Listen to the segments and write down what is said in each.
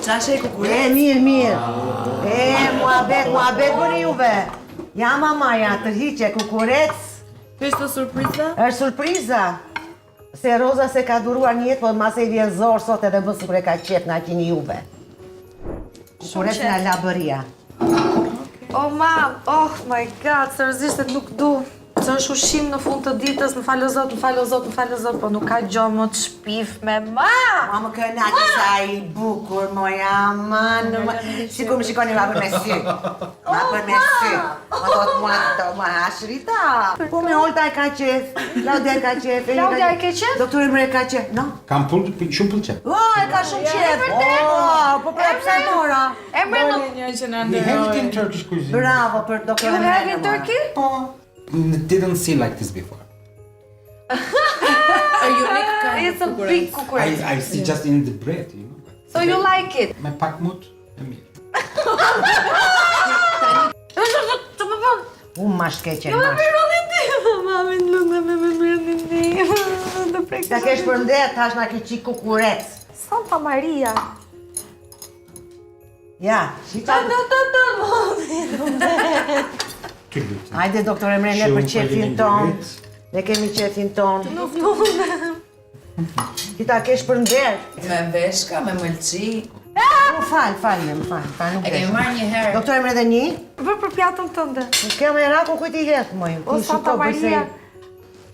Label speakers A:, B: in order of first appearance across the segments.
A: Qashe e kukuret?
B: Mirë. Muabet bëni juve. Ja mamaja, tërhiqe, kukurec.
A: Kështë surpriza?
B: Është surpriza. Se Roza se ka duruar një jetë, po mas e vjen zorë sot edhe më sikur e ka qef nga kini juve. Kukurec nga labëria.
C: Oh, mam, oh my god, seriozisht nuk du. Se është ushqim në fund të ditës, më falë zot, po nuk ka gjo më të shpifme, ma!
B: Ma më kënaqë sa i bukur, moja, Sikur më shikoni ma për me sy. Ma për me sy. Ma thot mua hashrita. Po me Olta e ka qef, Klaudia e ka qef.
C: Klaudia e ke qef?
B: Doktor Emre e ka qef, no?
D: Kam shumë pëlqen.
B: E ka shumë qef. Po për pse mora?
C: Emre nuk...
D: We have it in Turkish cuisine.
B: Bravo për doktor
C: You
B: Emre.
C: have in Turkey?
D: Didn't see like this before.
A: A unique kind
C: It's
A: of
C: a
A: kukuret.
C: big kukuret.
D: I see just in the bread, you know.
C: So you like it?
D: Me pak mut e mirë.
B: Unë ma shkeqe,
C: Jo me
B: ma
C: mirëllin ti, mamin lënda me mirëllin ti. Dhe prek
B: Ta kesh për ndet, tash na ki qik kukurec.
C: Santa Maria.
B: Ja, shita.
D: Të lutem.
B: Hajde, doktor Emre, ne për qefin ton. Ne kemi qefin ton. Ti ta kesh për ndet.
A: Me veshka, me mëlqi.
B: Falë, nuk
A: E kemi
B: kesh.
A: marrë një herë.
B: Doktor Emre dhe një?
C: Vër për pjatën tënde.
B: Nuk kemë e rako kujt i jetë, moj.
C: O, Santa Maria.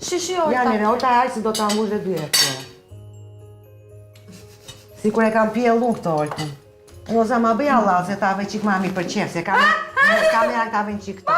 C: Shishi
B: Ja,
C: ojta.
B: nire, Olta hajë se do ta mbush dhe dy jetë. Si kur e kam pjellu këto, Oltën. Roza ma bëj Allah, se ta ve qik mami për qef, se kam e tave në qik këto.